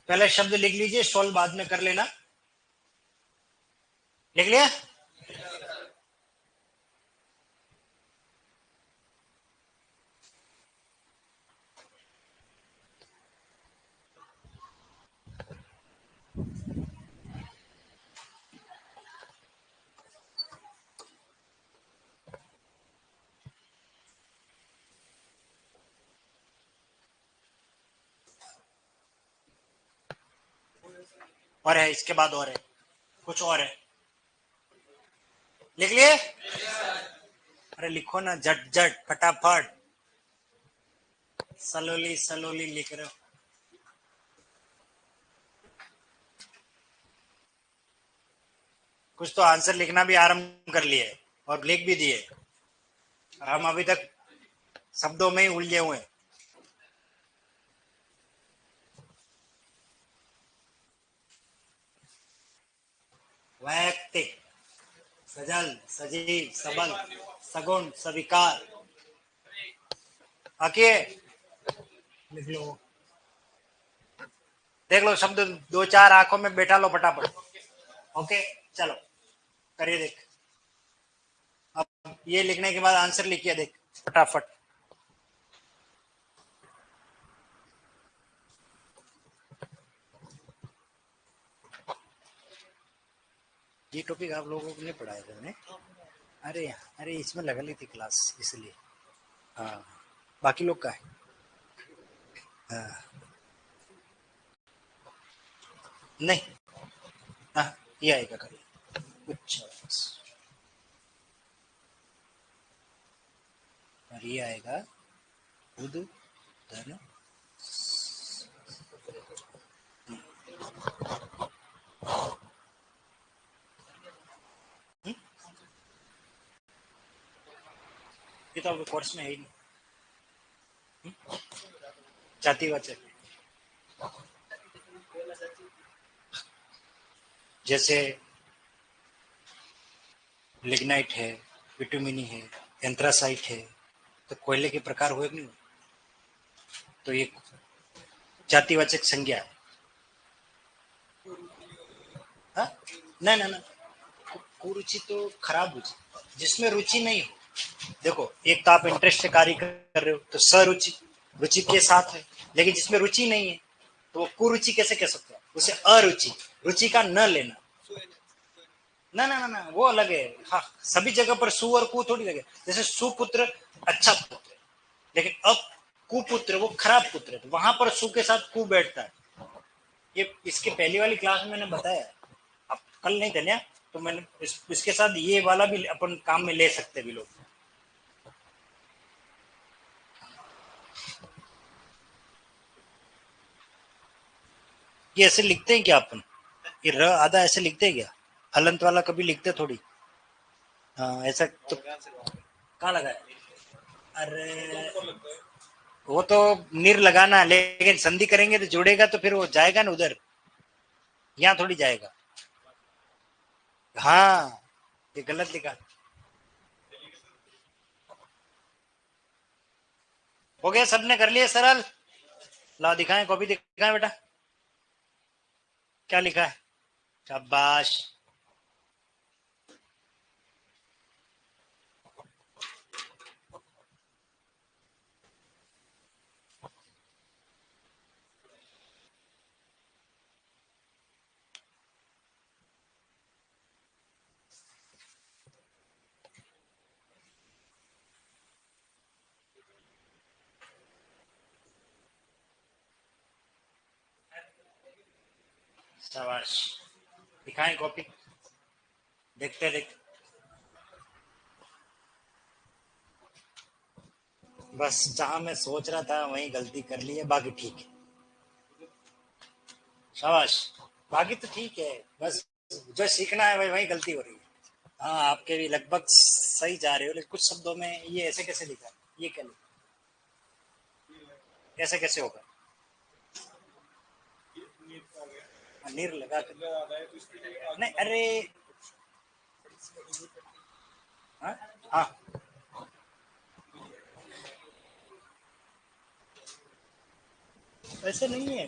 पहले शब्द लिख लीजिए, सोल्व बाद में कर लेना। लिख लिया, और है इसके बाद, और है कुछ और है, लिख लिए। अरे लिखो ना, झट झट फटाफट, सलोली सलोली लिख रहे हो। कुछ तो आंसर लिखना भी आरंभ कर लिए और लिख भी दिए। हम अभी तक शब्दों में ही उलझे हुए हैं। वैयक्तिक, सजल, सजीव, सबल, सगुण, सविकार। आके लिख लो, देख लो शब्द, दो चार आंखों में बैठा लो फटाफट। ओके चलो करिए, देख। अब ये लिखने के बाद आंसर लिखिए, देख फटाफट। ये टॉपिक आप लोगों को नहीं पढ़ाया था मैंने। अरे इसमें लगा ली थी क्लास इसलिए। हाँ, बाकी लोग का है। हाँ, नहीं। हाँ, ये आएगा कल। अच्छा, और ये आएगा बुध धन। ये तो आपके कोर्स में है ही नहीं। जातिवाचक जैसे लिग्नाइट है, विटामिनी है, एंथ्रासाइट है, तो कोयले के प्रकार हुए कि नहीं हुए? तो ये जातिवाचक संज्ञा है। हाँ? नहीं ना ना, कुरुचि तो खराब रुचि, जिसमें रुचि नहीं हो। देखो, एक तो आप इंटरेस्ट से कार्य कर रहे हो तो सरुचि, रुचि के साथ है। लेकिन जिसमें रुचि नहीं है तो वो कुरुचि कैसे कह सकते हो? उसे अरुचि, रुचि का न लेना। ना ना ना ना, वो अलग है। हाँ, सभी जगह पर सु और कु थोड़ी लगे। जैसे सुपुत्र अच्छा पुत्र, लेकिन अब कुपुत्र वो खराब पुत्र है, तो वहां पर सु के साथ कु बैठता है। ये इसके पहली वाली क्लास में मैंने बताया है। अब कल नहीं थे ना, तो मैंने इसके साथ ये वाला भी अपन काम में ले सकते भी लोग। ये ऐसे लिखते हैं क्या अपन? ये र आधा ऐसे लिखते हैं क्या? हलंत वाला कभी लिखते थोड़ी। हाँ, ऐसा तो कहाँ लगा है? अरे, वो तो निर लगाना, लेकिन संधि करेंगे तो जुड़ेगा, तो फिर वो जाएगा ना उधर, यहाँ थोड़ी जाएगा। हाँ, ये गलत लिखा। हो गया, सबने कर लिया सरल। ला दिखाएं, कॉपी दिखाएं बेटा, क्या लिखा है। शाबाश। शाबाश, दिखाएं कॉपी, देखते देखते। बस जहां मैं सोच रहा था वहीं गलती कर ली है, बाकी ठीक है। शाबाश, बाकी तो ठीक है। बस जो सीखना है वही वही गलती हो रही है। हाँ, आपके भी लगभग सही जा रहे हो, लेकिन कुछ शब्दों में ये ऐसे कैसे लिखा है? ये क्या लिखा? कैसे कैसे होगा? नीर लगा कर नहीं, अरे। हाँ हाँ, ऐसे नहीं है।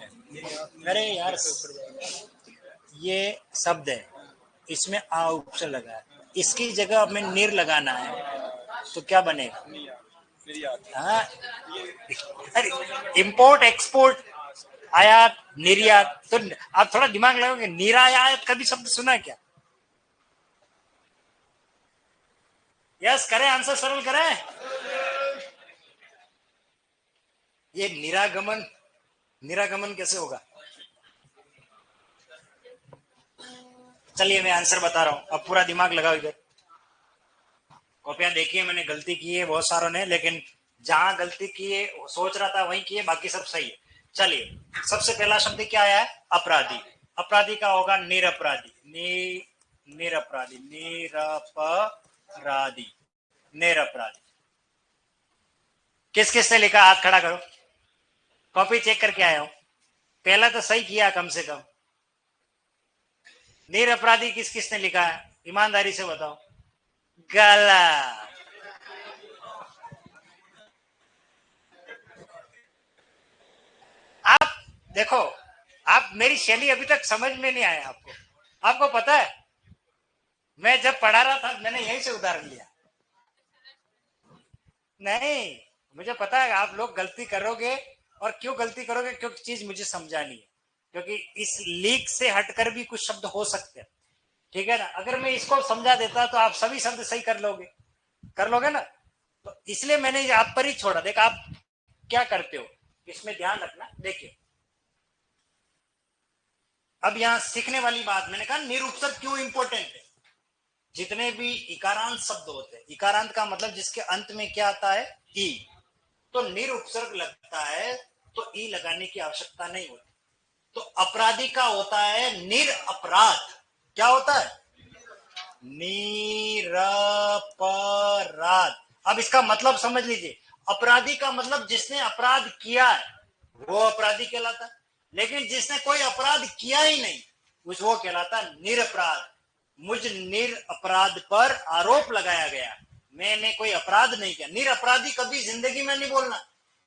अरे यार, ये शब्द है, इसमें आ उपसर्ग लगा है, इसकी जगह हमें निर लगाना है, तो क्या बनेगा? हाँ, अरे, इम्पोर्ट एक्सपोर्ट, आयात निर्यात, तो आप थोड़ा दिमाग लगाओगे। निरायात कभी शब्द सुना है क्या? यस करें, आंसर सरल करें। ये निरागमन, निरागमन कैसे होगा? चलिए मैं आंसर बता रहा हूं, अब पूरा दिमाग लगाओ इधर। कॉपियां देखिए, मैंने गलती की है बहुत सारों ने, लेकिन जहां गलती की है सोच रहा था वहीं की है, बाकी सब सही है। चलिए, सबसे पहला शब्द क्या आया है? अपराधी। अपराधी का होगा निरपराधी। निरपराधी, निरपराधी, निरपराधी। किस किस ने लिखा? हाथ खड़ा करो, कॉपी चेक करके आया हूं। पहला तो सही किया कम से कम। निरपराधी किस किस ने लिखा है? ईमानदारी से बताओ। गलत। आप देखो, आप मेरी शैली अभी तक समझ में नहीं आया आपको। आपको पता है, मैं जब पढ़ा रहा था मैंने यहीं से उदाहरण लिया। नहीं, मुझे पता है आप लोग गलती करोगे, और क्यों गलती करोगे, क्योंकि चीज मुझे समझानी है। क्योंकि इस लीक से हटकर भी कुछ शब्द हो सकते हैं। ठीक है ना। अगर मैं इसको समझा देता तो आप सभी शब्द सही कर लोगे ना। तो इसलिए मैंने आप पर ही छोड़ा। देख आप क्या करते हो इसमें ध्यान रखना। देखिए अब यहां सीखने वाली बात, मैंने कहा निरुपसर्ग क्यों इंपॉर्टेंट है। जितने भी इकारांत शब्द होते हैं, इकारांत का मतलब जिसके अंत में क्या आता है, ई, तो निरुपसर्ग लगता है तो ई लगाने की आवश्यकता नहीं होती। तो अपराधी का होता है निर अपराध। क्या होता है, निरपराध। अब इसका मतलब समझ लीजिए, अपराधी का मतलब जिसने अपराध किया है वो अपराधी कहलाता है, लेकिन जिसने कोई अपराध किया ही नहीं उस वो कहलाता निरपराध। मुझ निर अपराध पर आरोप लगाया गया, मैंने कोई अपराध नहीं किया। निरपराधी कभी जिंदगी में नहीं बोलना,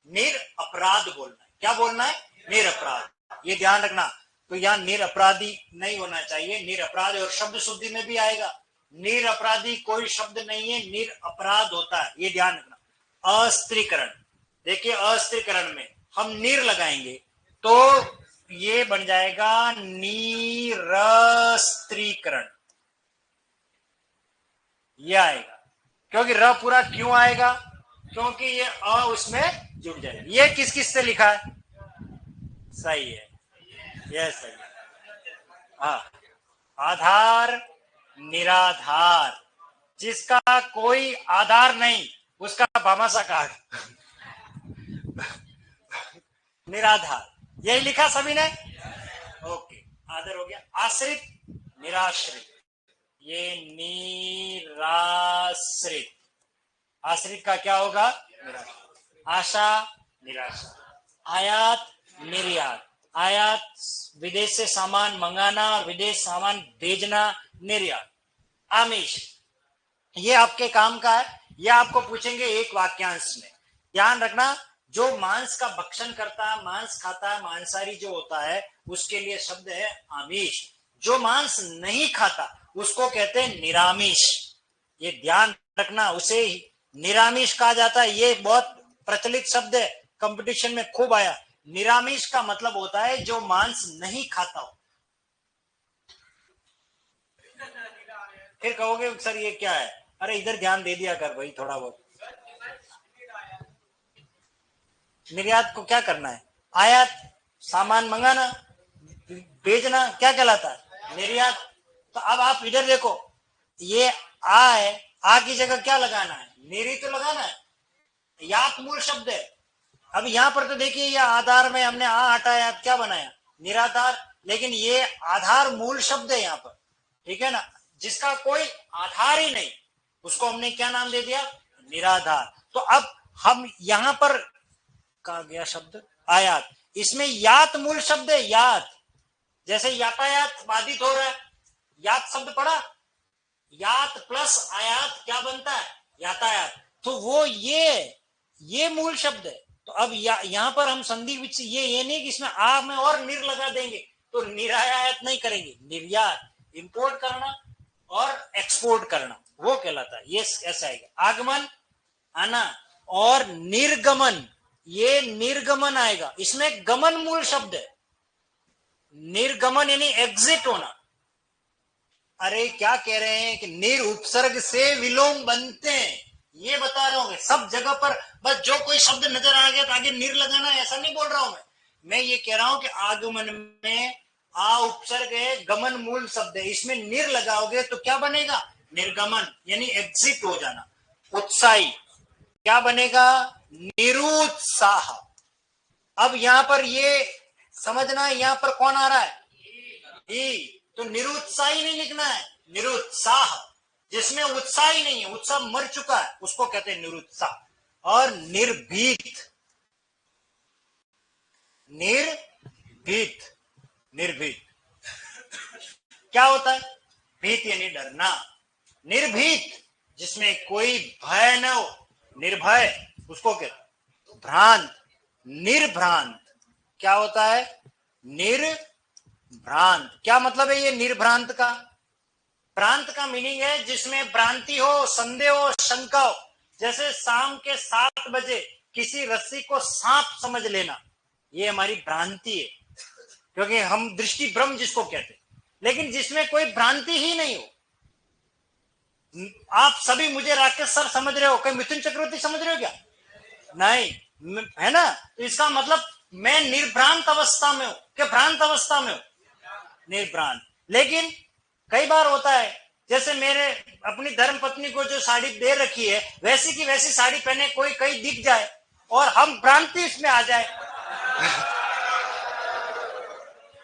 निर अपराध बोलना है। क्या बोलना है, निरपराध, ये ध्यान रखना। तो यहाँ निरपराधी नहीं होना चाहिए, निरपराध। और शब्द शुद्धि में भी आएगा निरपराधी कोई शब्द नहीं है, निर अपराध होता है, ये ध्यान रखना। अस्त्रीकरण, देखिए अस्त्रीकरण में हम निर लगाएंगे तो ये बन जाएगा निरस्त्रीकरण, ये आएगा। क्योंकि र पूरा क्यों आएगा, क्योंकि ये अ उसमें जुड़ जाएगा। ये किस किस से लिखा है, सही है, ये सही है। हाँ, आधार निराधार, जिसका कोई आधार नहीं उसका भामाशा कहा निराधार, यही लिखा सभी ने। ओके, आदर हो गया। आश्रित निराश्रित, ये निराश्रित, आश्रित का क्या होगा, निराश्रित। आशा निराशा, आयात निर्यात, आयात विदेश से सामान मंगाना और विदेश सामान भेजना, निर्यात। आमिष, ये आपके काम का है, ये आपको पूछेंगे एक वाक्यांश में। ध्यान रखना, जो मांस का भक्षण करता है, मांस खाता है, मांसाहारी जो होता है उसके लिए शब्द है आमिष। जो मांस नहीं खाता उसको कहते हैं निरामिष, ये ध्यान रखना, उसे निरामिष कहा जाता है। ये बहुत प्रचलित शब्द है, कंपटीशन में खूब आया। निरामिष का मतलब होता है जो मांस नहीं खाता हो। फिर कहोगे सर ये क्या है, अरे इधर ध्यान दे दिया कर भाई थोड़ा बहुत। निर्यात को क्या करना है, आयात सामान मंगाना, भेजना क्या कहलाता है, निर्यात। तो अब आप इधर देखो, ये आ है, आ की जगह क्या लगाना है, निरी तो लगाना है, यात मूल शब्द है। अब यहाँ पर तो देखिए ये आधार में हमने आ हटाया, क्या बनाया, निराधार। लेकिन ये आधार मूल शब्द है यहाँ पर, ठीक है ना, जिसका कोई आधार ही नहीं उसको हमने क्या नाम दे दिया, निराधार। तो अब हम यहाँ पर कहा गया शब्द आयात, इसमें यात मूल शब्द है, यात। जैसे यातायात बाधित हो रहा है, यात शब्द पढ़ा, यात प्लस आयात क्या बनता है, यातायात। तो वो ये मूल शब्द है। तो अब यहाँ पर हम संधि विच्छेद, ये नहीं कि इसमें आ में और निर लगा देंगे तो निरायात नहीं करेंगे, निर्यात, इंपोर्ट करना और एक्सपोर्ट करना, वो कहलाता है। ये ऐसा आएगा, आगमन आना, और निर्गमन, ये निर्गमन आएगा, इसमें गमन मूल शब्द है। निर्गमन यानी एग्जिट होना। अरे क्या कह रहे हैं कि निर उपसर्ग से विलोम बनते हैं, ये बता रहा हूं सब जगह पर। बस जो कोई शब्द नजर आ गया तो आगे निर लगाना, ऐसा नहीं बोल रहा हूं मैं ये कह रहा हूं कि आगमन में आ उपसर्ग है, गमन मूल शब्द है, इसमें निर लगाओगे तो क्या बनेगा, निर्गमन यानी एग्जिट हो जाना। उत्साही क्या बनेगा, निरुत्साह। अब यहां पर ये समझना है, यहां पर कौन आ रहा है, ई। तो निरुत्साही नहीं लिखना है, निरुत्साह। जिसमें उत्साह ही नहीं है, उत्साह मर चुका है, उसको कहते हैं निरुत्साह। और निर्भीत, निर्भीत, निर्भीत क्या होता है, भीत यानी डरना। निर्भीत जिसमें कोई भय न हो, निर्भय उसको कहते। भ्रांत, निर्भ्रांत क्या होता है, निर्भ्रांत। क्या मतलब है ये निर्भ्रांत का, भ्रांत का मीनिंग है जिसमें भ्रांति हो, संदेह हो, शंका हो। जैसे शाम के 7 बजे किसी रस्सी को सांप समझ लेना, ये हमारी भ्रांति है, क्योंकि हम दृष्टि भ्रम जिसको कहते हैं। लेकिन जिसमें कोई भ्रांति ही नहीं हो। आप सभी मुझे राकेश सर समझ रहे हो, कोई मिथुन चक्रवर्ती समझ रहे हो क्या? नहीं, है ना? तो इसका मतलब मैं निर्भ्रांत अवस्था में हूं, क्या भ्रांत अवस्था में हूं? निर्भ्रांत। लेकिन कई बार होता है, जैसे मेरे अपनी धर्म पत्नी को जो साड़ी दे रखी है, वैसी की वैसी साड़ी पहने कोई कहीं दिख जाए और हम भ्रांति इसमें आ जाए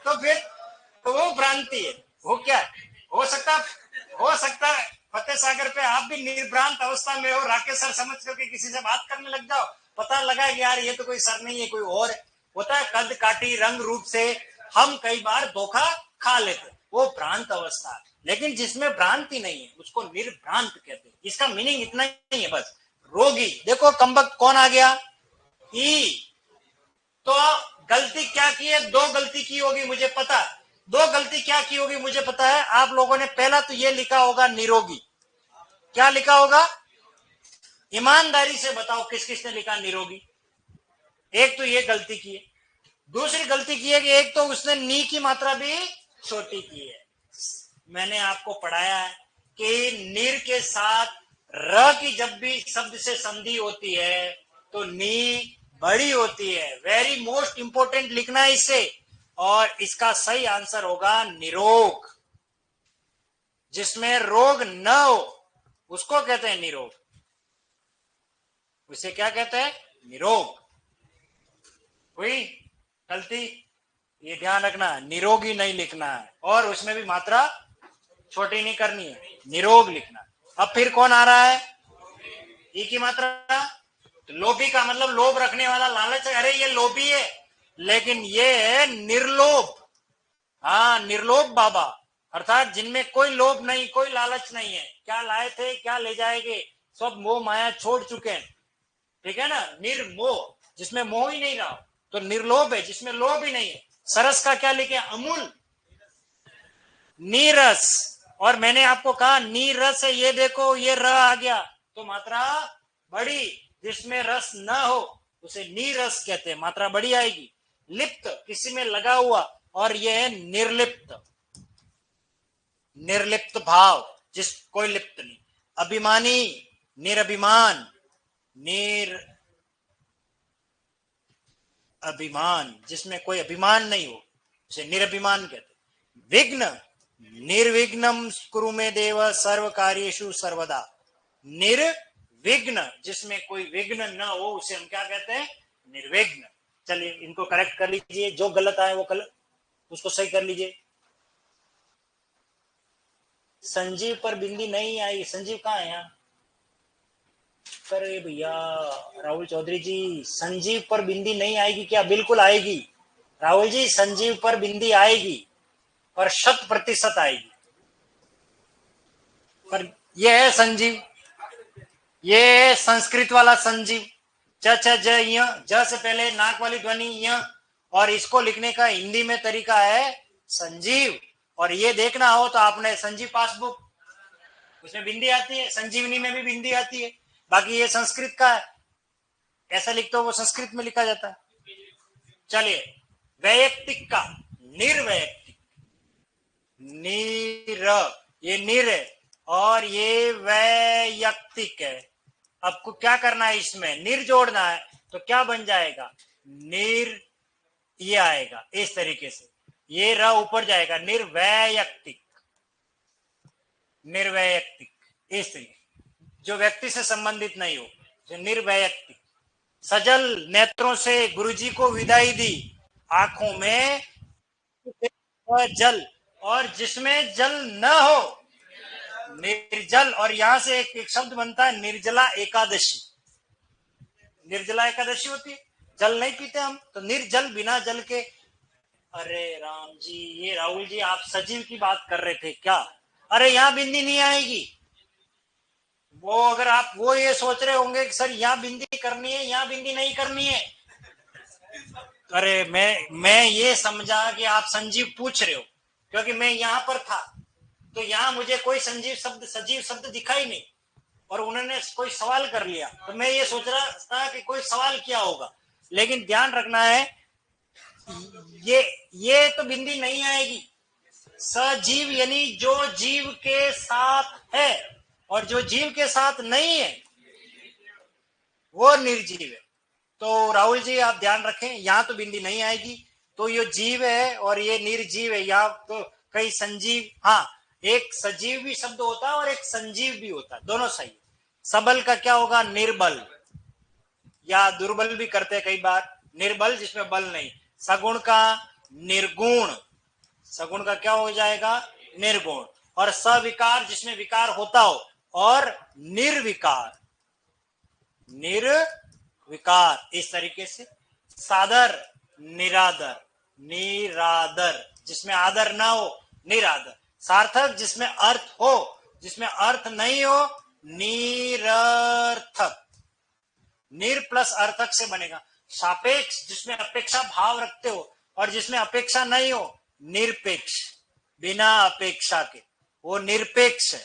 तो फिर तो वो भ्रांति है। वो क्या है? हो सकता है फतेह सागर पे आप भी निर्भ्रांत अवस्था में हो, राकेश सर समझ करके किसी से बात करने लग जाओ, पता लगा कि यार ये तो कोई सर नहीं है, कोई और है। होता है कद काटी रंग रूप से हम कई बार धोखा खा लेते, वो भ्रांत अवस्था है। लेकिन जिसमें भ्रांति नहीं है उसको निर्भ्रांत कहते हैं। इसका मीनिंग इतना ही है बस। रोगी, देखो कमबख्त कौन आ गया? ई। तो गलती क्या की है? दो गलती की होगी मुझे पता है। दो गलती क्या की होगी मुझे पता है। आप लोगों ने पहला तो ये लिखा होगा निरोगी। क्या लिखा होगा? ईमानदारी से बताओ किस किस ने लिखा निरोगी? एक तो ये गलती की है। दूसरी गलती की है कि एक तो उसने नी की मात्रा भी छोटी की है। मैंने आपको पढ़ाया है कि निर के साथ र की जब भी शब्द से संधि होती है तो नी बड़ी होती है। वेरी मोस्ट इंपोर्टेंट लिखना है इसे। और इसका सही आंसर होगा निरोग। जिसमें रोग न हो उसको कहते हैं निरोग। उसे क्या कहते हैं? निरोग। हुई गलती? ये ध्यान रखना, निरोगी नहीं लिखना है और उसमें भी मात्रा छोटी नहीं करनी है, निरोग लिखना। अब फिर कौन आ रहा है? ई की मात्रा। तो लोभी का मतलब लोभ रखने वाला, लालच। अरे ये लोभी है, लेकिन ये है निर्लोभ। हाँ, निर्लोभ बाबा, अर्थात जिनमें कोई लोभ नहीं, कोई लालच नहीं है। क्या लाए थे क्या ले जाएंगे, सब मोह माया छोड़ चुके हैं। ठीक है ना? निर्मोह, जिसमें मोह ही नहीं रहा। तो निर्लोभ है जिसमें लोभ ही नहीं है। सरस का क्या लिखे? अमूल। नीरस। और मैंने आपको कहा नीरस है, ये देखो ये र आ गया तो मात्रा बड़ी। जिसमें रस न हो उसे नीरस कहते हैं, मात्रा बड़ी आएगी। लिप्त, किसी में लगा हुआ, और यह है निर्लिप्त। निर्लिप्त भाव, जिस कोई लिप्त नहीं। अभिमानी, निरभिमान, निर अभिमान, जिसमें कोई अभिमान नहीं हो उसे निरभिमान कहते। विघ्न, निर्विघ्नम कुरु मे देव सर्व कार्येषु सर्वदा। निर्विघ्न, जिसमें कोई विघ्न न हो उसे हम क्या कहते हैं? निर्विघ्न। चलिए इनको करेक्ट कर लीजिए, जो गलत आए वो गलत, उसको सही कर लीजिए। संजीव पर बिंदी नहीं आई। संजीव कहाँ है यहाँ? अरे भैया राहुल चौधरी जी, संजीव पर बिंदी नहीं आएगी क्या? बिल्कुल आएगी राहुल जी, संजीव पर बिंदी आएगी और 100% आएगी। पर यह है संजीव, ये संस्कृत वाला संजीव। च छ ज य, ज से पहले नाक वाली ध्वनि य। और इसको लिखने का हिंदी में तरीका है संजीव। और ये देखना हो तो आपने संजीव पासबुक, उसमें बिंदी आती है, संजीवनी में भी बिंदी आती है। बाकी ये संस्कृत का है, कैसा लिखते हो वो संस्कृत में लिखा जाता है। चलिए, वैयक्तिक का निर्वैयक्तिक। नीर, ये निर है और ये वैयक्तिक है। आपको क्या करना है? इसमें निर जोड़ना है तो क्या बन जाएगा? निर, ये आएगा इस तरीके से, ये र ऊपर जाएगा, निर्वैयक्तिक। निर्वैयक्तिक इस तरीके, जो व्यक्ति से संबंधित नहीं हो, जो निर्वैयक्तिक। सजल नेत्रों से गुरुजी को विदाई दी, आंखों में जल, और जिसमें जल न हो निर्जल। और यहां से एक शब्द बनता है निर्जला एकादशी। निर्जला एकादशी होती है, जल नहीं पीते हम तो निर्जल, बिना जल के। अरे राम जी, ये राहुल जी आप सजीव की बात कर रहे थे क्या? अरे यहाँ बिंदी नहीं आएगी। वो अगर आप वो ये सोच रहे होंगे कि सर यहाँ बिंदी करनी है, यहाँ बिंदी नहीं करनी है। अरे मैं ये समझा कि आप संजीव पूछ रहे हो, क्योंकि मैं यहाँ पर था तो यहाँ मुझे कोई संजीव शब्द, सजीव शब्द दिखा ही नहीं, और उन्होंने कोई सवाल कर लिया तो मैं ये सोच रहा था कि कोई सवाल क्या होगा। लेकिन ध्यान रखना है, ये तो बिंदी नहीं आएगी। सजीव यानी जो जीव के साथ है, और जो जीव के साथ नहीं है वो निर्जीव है। तो राहुल जी आप ध्यान रखें, यहां तो बिंदी नहीं आएगी, तो ये जीव है और ये निर्जीव है। यहाँ तो कई संजीव, हाँ एक सजीव भी शब्द होता है और एक संजीव भी होता है, दोनों सही। सबल का क्या होगा? निर्बल, या दुर्बल भी करते हैं कई बार, निर्बल जिसमें बल नहीं। सगुण का निर्गुण, सगुण का क्या हो जाएगा? निर्गुण। और सविकार जिसमें विकार होता हो, और निर्विकार, निर्विकार इस तरीके से। सादर निरादर, निरादर जिसमें आदर ना हो, निरादर। सार्थक जिसमें अर्थ हो, जिसमें अर्थ नहीं हो निरर्थक, निर प्लस अर्थक से बनेगा। सापेक्ष जिसमें अपेक्षा भाव रखते हो और जिसमें अपेक्षा नहीं हो निरपेक्ष, बिना अपेक्षा के, वो निरपेक्ष है।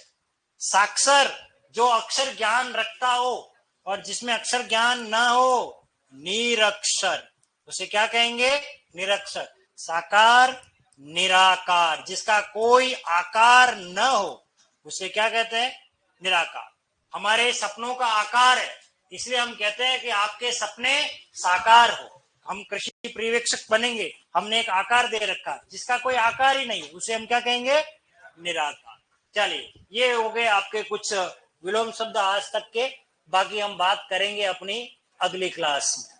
साक्षर जो अक्षर ज्ञान रखता हो और जिसमें अक्षर ज्ञान ना हो निरक्षर, उसे क्या कहेंगे? निरक्षर। साकार निराकार जिसका कोई आकार न हो उसे क्या कहते हैं? निराकार। हमारे सपनों का आकार है, इसलिए हम कहते हैं कि आपके सपने साकार हो। हम कृषि पर्यवेक्षक बनेंगे, हमने एक आकार दे रखा, जिसका कोई आकार ही नहीं, उसे हम क्या कहेंगे? निराकार। चलिए ये हो गए आपके कुछ विलोम शब्द आज तक के, बाकी हम बात करेंगे अपनी अगली क्लास में।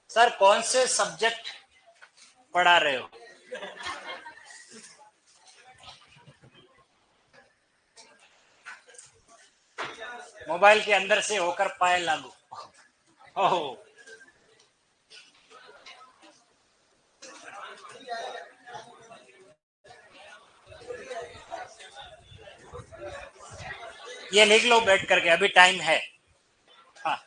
सर कौन से सब्जेक्ट पढ़ा रहे हो? मोबाइल के अंदर से होकर पाए लागू। ओह, ये लिख लो बैठ करके, अभी टाइम है। हाँ